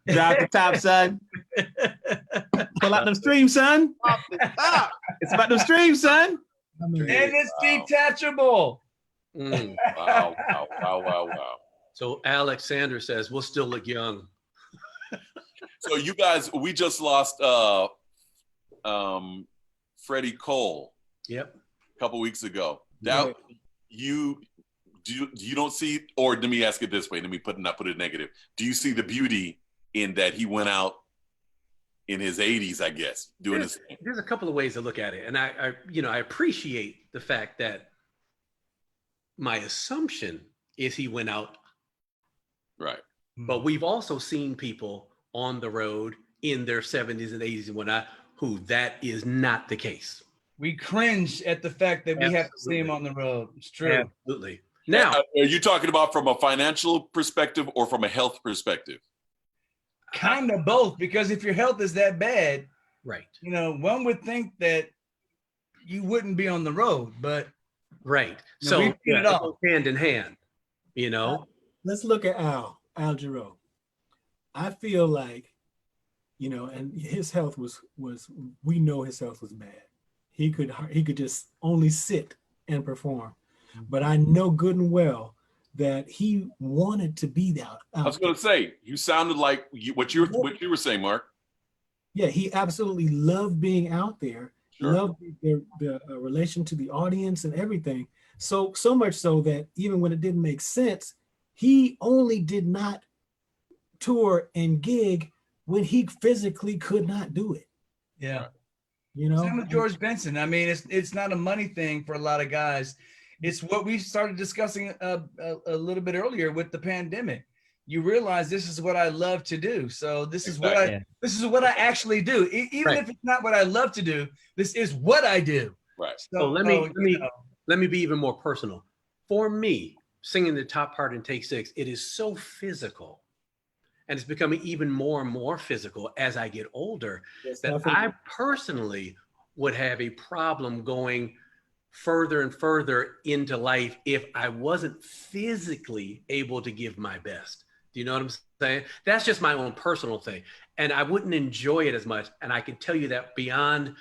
Drop the top, son. Pull out them streams, son. Off the top. It's about them streams, son. I mean, did. And it's Wow. detachable. Wow. So Alex Sanders says, we'll still look young. So you guys, we just lost Freddie Cole Yep. a couple weeks ago. That you don't see, or let me ask it this way, let me not put it negative. Do you see the beauty in that he went out in his 80s, I guess, doing his thing? There's a couple of ways to look at it. And I appreciate the fact that my assumption is he went out, Right. but we've also seen people on the road in their 70s and 80s and whatnot, who that is not the case. We cringe at the fact that we have to see him on the road. It's true. Absolutely. Now, Are you talking about from a financial perspective or from a health perspective? Kind of both, because if your health is that bad, right, you know, one would think that you wouldn't be on the road, but right. No, So we've seen it it all. goes hand in hand, you know? let's look at Al Jarreau. I feel like, you know, and his health was we know his health was bad. He could just only sit and perform. But I know good and well that he wanted to be out. I was going to say, you sounded like what you were saying, Mark. Yeah, he absolutely loved being out there. Sure. Loved the relation to the audience and everything. So much so that even when it didn't make sense, he only did not tour and gig when he physically could not do it. yeah. You know, Same with George Benson. I mean, it's not a money thing for a lot of guys. It's what we started discussing a little bit earlier with the pandemic. You realize this is what I love to do. So this is what I actually do. Even if it's not what I love to do, this is what I do. Right. So let me be even more personal. For me, singing the top part in Take Six, it is so physical. And it's becoming even more and more physical as I get older, that I personally would have a problem going further and further into life if I wasn't physically able to give my best. Do you know what I'm saying? That's just my own personal thing. And I wouldn't enjoy it as much. And I can tell you that beyond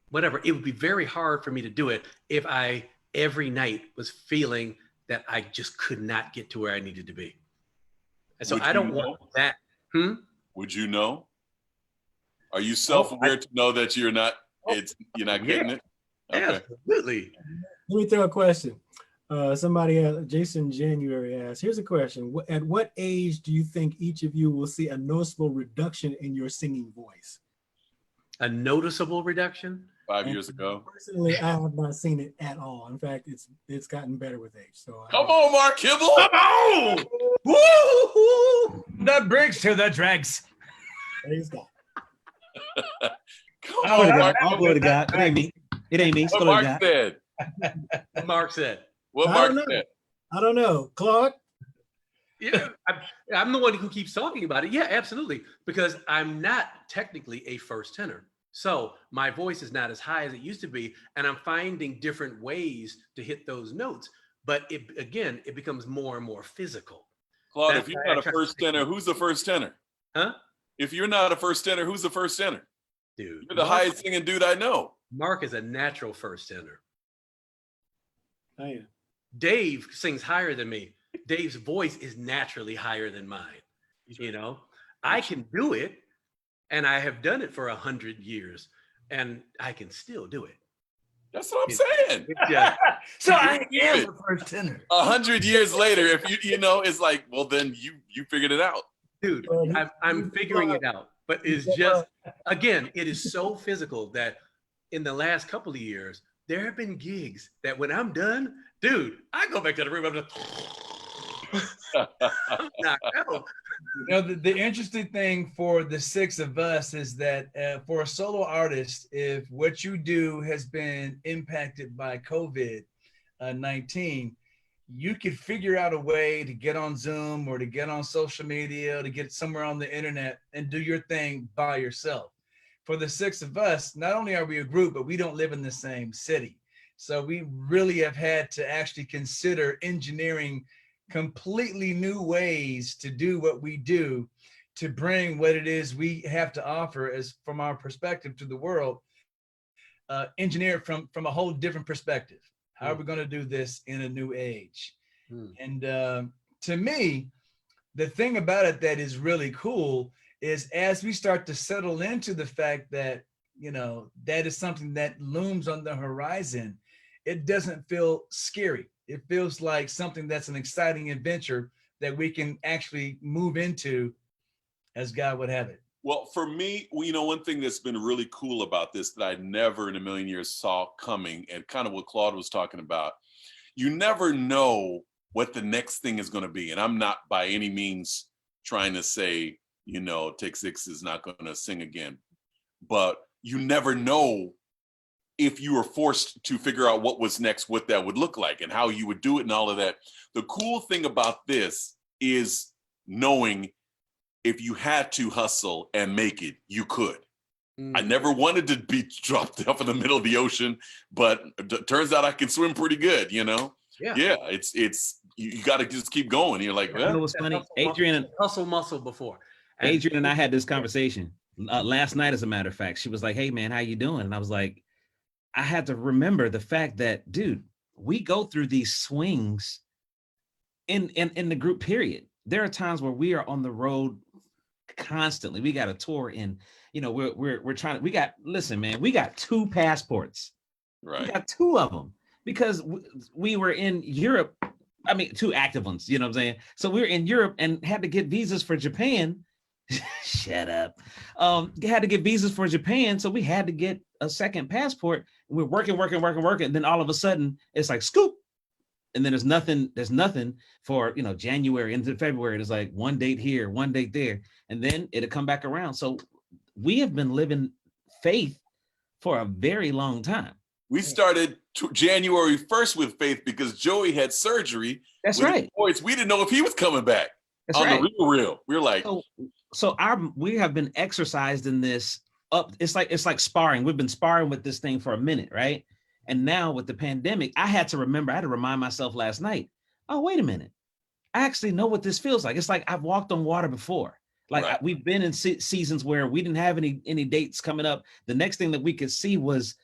whatever, it would be very hard for me to do it if I every night was feeling that I just could not get to where I needed to be. And so I don't want that. Would you know? Are you self-aware to know that you're not getting it? Okay. Absolutely. Let me throw a question. Jason January asked, here's a question. At what age do you think each of you will see a noticeable reduction in your singing voice? A noticeable reduction? 5 years ago. Personally, I have not seen it at all. In fact, it's gotten better with age. So Come on, Mark Kibble. Come on! Woo-hoo! The bricks to the dregs. praise God. Come on, Mark. All glory to God. It ain't me. It ain't me. What Glory to Mark God. said. Mark said. What I Mark don't know. said? I don't know. Claude? Yeah, I'm the one who keeps talking about it. Yeah, absolutely. Because I'm not technically a first tenor. So my voice is not as high as it used to be. And I'm finding different ways to hit those notes. But it becomes more and more physical. Claude, That's if you're why I not a try to first stick tenor, with- who's the first tenor? Huh? If you're not a first tenor, who's the first tenor? Dude. You're the highest singing dude I know. Mark is a natural first tenor. Oh, yeah. Dave sings higher than me. Dave's voice is naturally higher than mine. You know, I can do it, and I have done it for 100 years, and I can still do it. That's what I'm saying. It's just- So I am the first tenor. 100 years later, if you know, it's like, well, then you figured it out. dude, I'm figuring it out. But it's just, again, it is so physical that in the last couple of years, there have been gigs that when I'm done, dude, I go back to the room. I'm just, I'm knocked out. You know, the interesting thing for the six of us is that for a solo artist, if what you do has been impacted by COVID-19, you could figure out a way to get on Zoom or to get on social media, or to get somewhere on the internet and do your thing by yourself. For the six of us, not only are we a group, but we don't live in the same city. So we really have had to actually consider engineering completely new ways to do what we do, to bring what it is we have to offer as from our perspective to the world, engineer it from a whole different perspective. How are we going to do this in a new age? And to me, the thing about it that is really cool is as we start to settle into the fact that, you know, that is something that looms on the horizon, it doesn't feel scary. It feels like something that's an exciting adventure that we can actually move into as God would have it. Well, for me, you know, one thing that's been really cool about this that I never in a million years saw coming, and kind of what Claude was talking about, you never know what the next thing is going to be. And I'm not by any means trying to say, you know, Take Six is not going to sing again, but you never know if you were forced to figure out what was next, what that would look like and how you would do it and all of that. The cool thing about this is knowing if you had to hustle and make it, you could. I never wanted to be dropped off in the middle of the ocean, but it turns out I can swim pretty good, you know? Yeah. It's you got to just keep going. You're like, You know well, what's funny? Adrian Hustle muscle before. And Adrian and I had this conversation last night, as a matter of fact. She was like, "Hey man, how you doing?" And I was like, I had to remember the fact that, dude, we go through these swings in the group period. There are times where we are on the road constantly. We got a tour in, you know, we're trying to, listen, man, we got 2 passports. right. We got 2 of them because we were in Europe. I mean, 2 active ones, you know what I'm saying? So we were in Europe and had to get visas for Japan. Shut up. Had to get visas for Japan. So we had to get a second passport. We're working. And then all of a sudden it's like scoop. And then there's nothing for, you know, January into February. It's like one date here, one date there. And then it'll come back around. So we have been living faith for a very long time. We started January 1st with Faith because Joey had surgery. That's with his right. voice. We didn't know if he was coming back. That's on right. the real. We were like, So we have been exercised in this up. It's like sparring. We've been sparring with this thing for a minute, right? And now with the pandemic, I had to remind myself last night, oh, wait a minute. I actually know what this feels like. It's like I've walked on water before. Like Right. we've been in seasons where we didn't have any dates coming up. The next thing that we could see was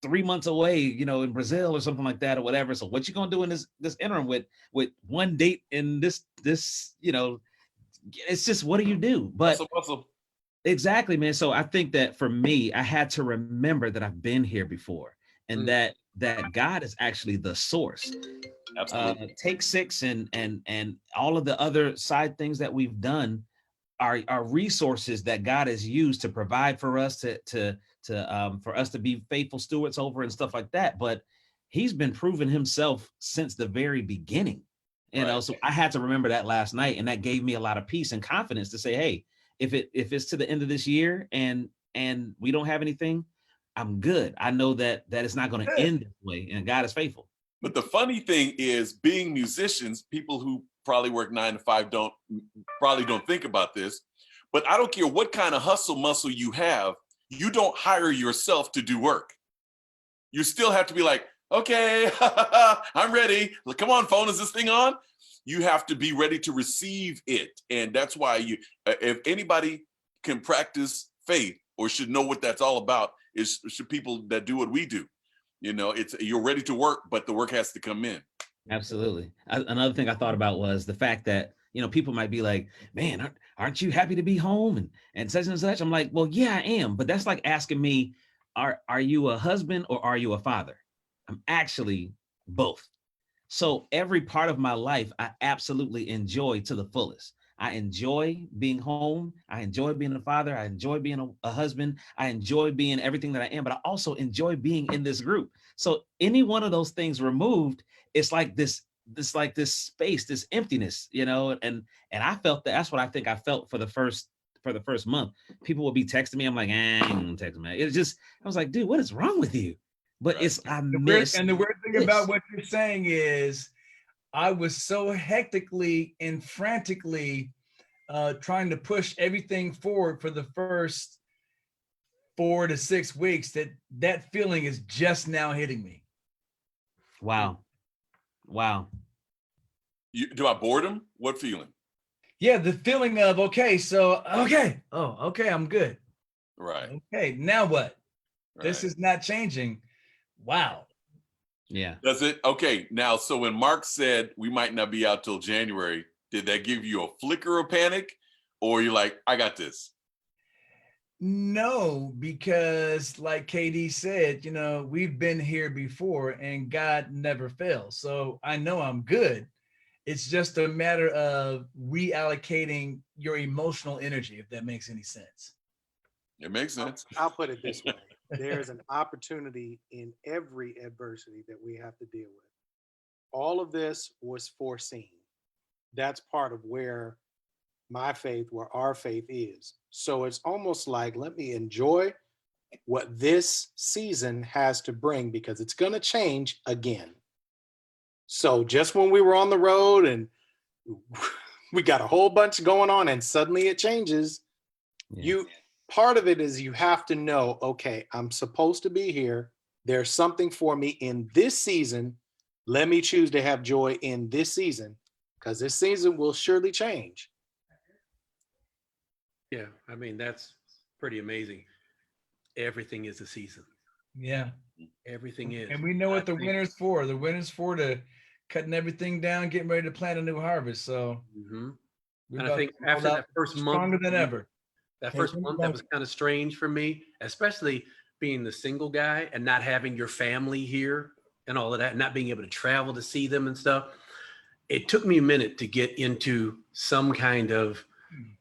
3 months away, you know, in Brazil or something like that or whatever. So what you gonna do in this interim with one date in this, you know, it's just, what do you do? But hustle. exactly, man. So I think that for me, I had to remember that I've been here before, and that God is actually the source. Absolutely. Take Six and all of the other side things that we've done are resources that God has used to provide for us for us to be faithful stewards over and stuff like that. But He's been proving Himself since the very beginning. You know, so I had to remember that last night, and that gave me a lot of peace and confidence to say, hey, if it's to the end of this year and we don't have anything, I'm good. I know that it's not going to end this way, and God is faithful. But the funny thing is, being musicians, people who probably work 9 to 5 probably don't think about this. But I don't care what kind of hustle muscle you have, you don't hire yourself to do work. You still have to be like, okay, I'm ready. Come on, phone, is this thing on? You have to be ready to receive it. And that's why if anybody can practice faith or should know what that's all about, should people that do what we do. You know, you're ready to work, but the work has to come in. Absolutely. Another thing I thought about was the fact that, you know, people might be like, man, aren't you happy to be home and such and such? I'm like, well, yeah, I am. But that's like asking me, are you a husband or are you a father? I'm actually both. So every part of my life, I absolutely enjoy to the fullest. I enjoy being home. I enjoy being a father. I enjoy being a husband. I enjoy being everything that I am, but I also enjoy being in this group. So any one of those things removed, it's like this space, this emptiness, you know, and I felt that's what I think I felt for the first month. People would be texting me. I'm like, I ain't gonna text me. It's just, I was like, dude, what is wrong with you? But Right. The weird thing about what you're saying is, I was so hectically and frantically trying to push everything forward for the first 4 to 6 weeks that feeling is just now hitting me. Wow. About boredom? What feeling? Yeah, the feeling of, okay, I'm good. Right. Okay, now what? Right. This is not changing. Wow. Yeah. Does it? Okay. Now, so when Mark said we might not be out till January, did that give you a flicker of panic, or you're like, I got this? No, because like KD said, you know, we've been here before and God never fails. So I know I'm good. It's just a matter of reallocating your emotional energy, if that makes any sense. It makes sense. I'll put it this way. There's an opportunity in every adversity that we have to deal with. All of this was foreseen. That's part of where our faith is. So it's almost like, let me enjoy what this season has to bring, because it's going to change again. So just when we were on the road and we got a whole bunch going on and suddenly it changes, part of it is you have to know, okay, I'm supposed to be here. There's something for me in this season. Let me choose to have joy in this season, because this season will surely change. Yeah, I mean, that's pretty amazing. Everything is a season. Yeah. Everything is. And we know what the winter's for. The winter's for to cutting everything down, getting ready to plant a new harvest. So and I think after that first month, stronger than ever. That first month, that was kind of strange for me, especially being the single guy and not having your family here and all of that, not being able to travel to see them and stuff. It took me a minute to get into some kind of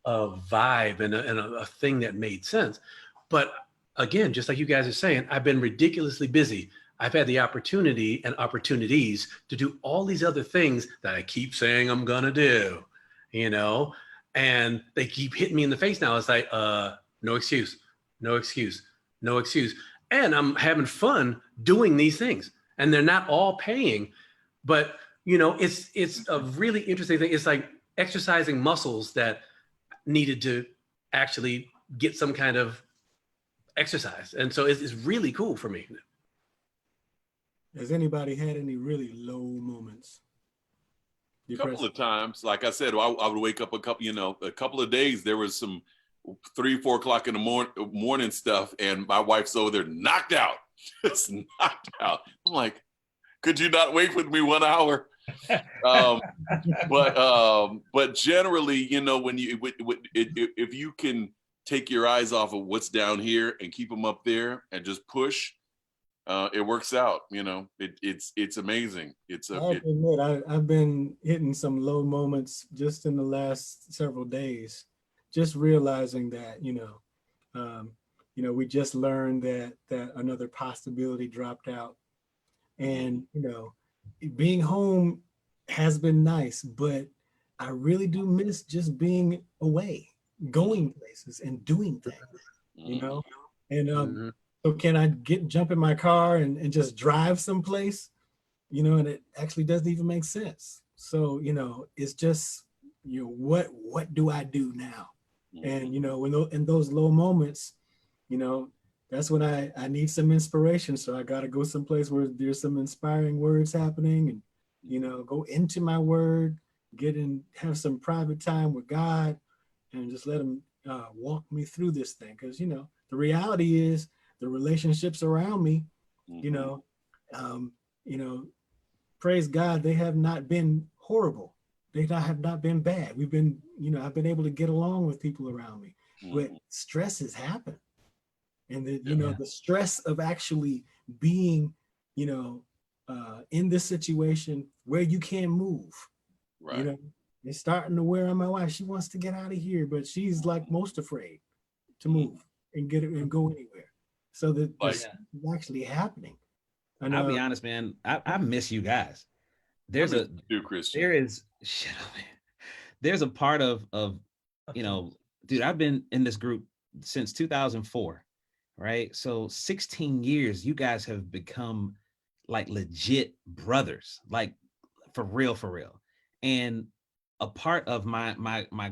vibe and a thing that made sense. But again, just like you guys are saying, I've been ridiculously busy. I've had the opportunity and opportunities to do all these other things that I keep saying I'm gonna do, you know, and they keep hitting me in the face now. It's like, no excuse. And I'm having fun doing these things, and they're not all paying, but you know, it's a really interesting thing. It's like exercising muscles that needed to actually get some kind of exercise. And so it's really cool for me. Has anybody had any really low moments? A couple of times, like I said, I would wake up a couple of days. There was some 3, 4 o'clock in the morning stuff, and my wife's over there knocked out. It's knocked out. I'm like, could you not wait with me 1 hour? But generally, you know, when if you can take your eyes off of what's down here and keep them up there and just push, it works out. You know, it's amazing. I've been hitting some low moments just in the last several days, just realizing that, we just learned that another possibility dropped out, and, being home has been nice, but I really do miss just being away, going places and doing things, and So can I jump in my car and just drive someplace? You know, and it actually doesn't even make sense. So, you know, it's just, you know, what do I do now? And, you know, in those low moments, you know, that's when I need some inspiration. So I got to go someplace where there's some inspiring words happening, and, you know, go into my word, have some private time with God, and just let him walk me through this thing. Because, you know, the reality is the relationships around me, you know, praise God, they have not been horrible. They have not been bad. We've been, you know, I've been able to get along with people around me, but stress has happened. And the, you know, the stress of actually being, you know, in this situation where you can't move, Right. you know, it's starting to wear on my wife. She wants to get out of here, but she's like most afraid to move and get it and go anywhere. So that this is actually happening. And, I'll be honest, man. I miss you guys. There's a Christian. there is shut up, man. There's a part of you know, dude, I've been in this group since 2004, right? So 16 years, you guys have become like legit brothers, like for real, for real. And a part of my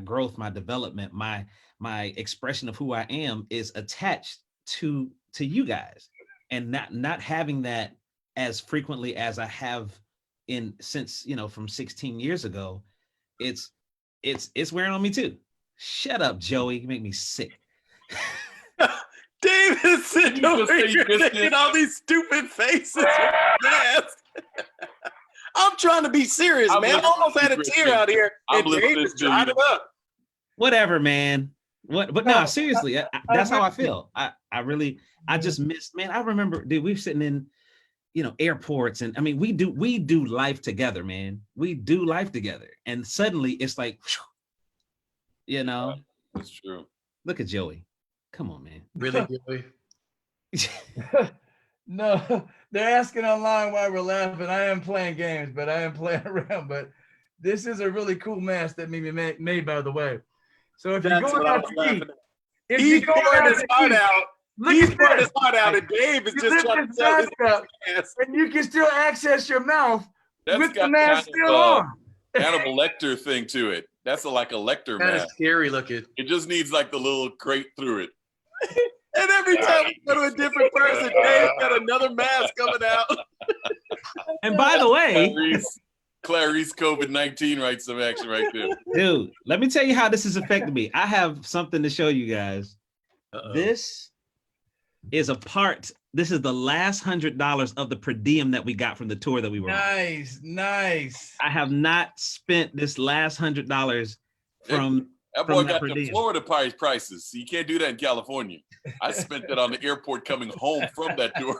growth, my development, my expression of who I am is attached to you guys, and not having that as frequently as I have since, you know, from 16 years ago, it's wearing on me too. Shut up, Joey. You make me sick. David's sitting over here making all these stupid faces. Yes. I'm trying to be serious, man. I almost had a tear out here. And David's trying it up. Whatever, man. But no, seriously, that's how I feel. I just miss, man. I remember, dude, we were sitting in, you know, airports, and I mean, we do life together, man. We do life together, and suddenly it's like, you know, That's true. look at Joey. Come on, man. Really, Joey? No, they're asking online why we're laughing. I am playing games, but I am playing around. But this is a really cool mask that Mimi made, by the way. So if you're going out to eat, he's pouring his heart out. He's pouring his heart out, and Dave is just trying to tell his mask. And you can still access your mouth That's with the got mask kind still of, on. Hannibal Lecter thing to it. That's like a Lecter That is mask. scary looking. It just needs like the little crate through it. And every time we go to a different person, Dave's got another mask coming out. And by the way, Clarice COVID-19 writes some action right there. dude, let me tell you how this has affected me. I have something to show you guys. This is this is the last $100 of the per diem that we got from the tour that we were on. Nice. I have not spent this last $100 from That boy from got per the diem. Florida prices. So you can't do that in California. I spent that on the airport coming home from that tour.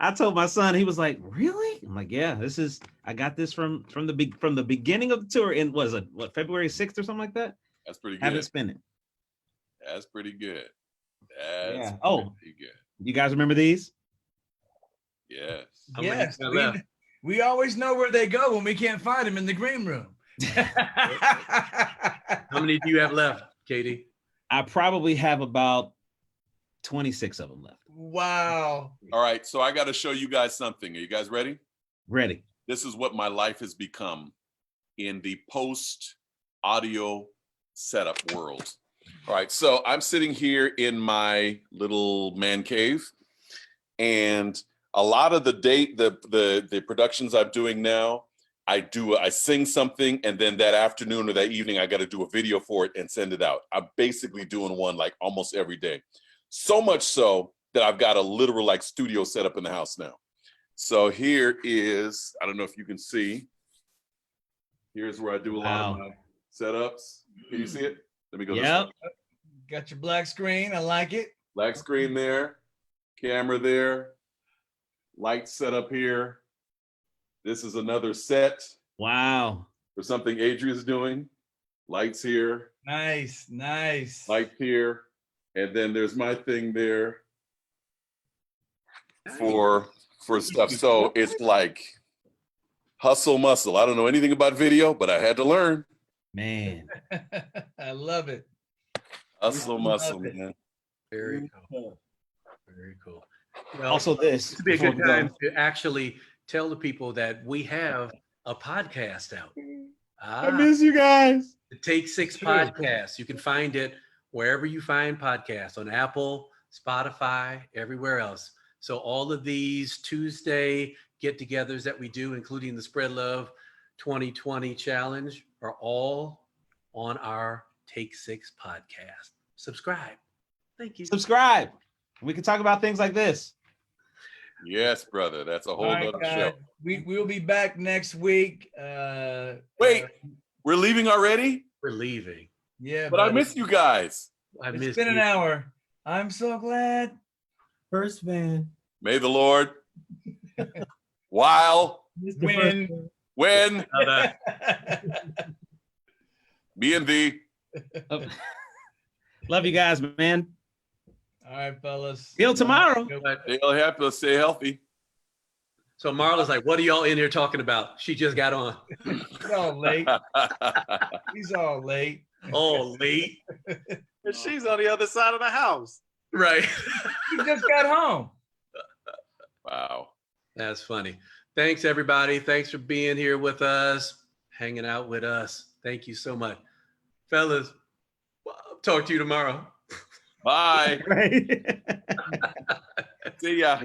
I told my son, he was like, "Really?" I'm like, "Yeah, I got this from the beginning of the tour in February 6th or something like that." That's pretty good. Haven't spent it. That's pretty good. That's Yeah. pretty good. You guys remember these? Yes. How many Yes, you got left? we always know where they go when we can't find them in the green room. How many do you have left, Katie? I probably have about 26 of them left. Wow. All right. So I got to show you guys something. Are you guys ready? Ready. This is what my life has become in the post audio setup world. All right. So I'm sitting here in my little man cave, and a lot of the productions I'm doing now, I sing something, and then that afternoon or that evening, I got to do a video for it and send it out. I'm basically doing one like almost every day. So much so that I've got a literal like studio set up in the house now. So here is, I don't know if you can see, here's where I do a lot of my setups. Can you see it? Let me go this way. Got your black screen. I like it. Black screen there, camera there, lights set up here. This is another set Wow. for something Adria's doing. Lights here, Nice. lights here. And then there's my thing there for stuff. So it's like hustle muscle. I don't know anything about video, but I had to learn. Man. I love it. Hustle muscle, man. Very cool. Very cool. Well, Also, this this would be a before good we go. time to actually tell the people that we have a podcast out. I miss you guys. The Take Six True. podcast. You can find it wherever you find podcasts, on Apple, Spotify, everywhere else. So all of these Tuesday get-togethers that we do, including the Spread Love 2020 challenge, are all on our Take Six podcast. Subscribe. Thank you. Subscribe. We can talk about things like this. Yes, brother. That's a whole All right, nother guys. show. We'll be back next week. Wait, we're leaving already? We're leaving. Yeah, But I buddy. miss you guys. I It's missed been an you. hour. I'm so glad. First van. May the Lord, while, The When. first van. when, Uh, me and thee. Love you guys, man. All right, fellas. Till tomorrow. Stay happy, stay healthy. So Marla's like, what are y'all in here talking about? She just got on. He's all late. He's all late. Oh, late. And she's on the other side of the house. Right. He just got home. Wow. That's funny. Thanks, everybody. Thanks for being here with us, hanging out with us. Thank you so much. Fellas, I'll talk to you tomorrow. Bye. Right. See ya.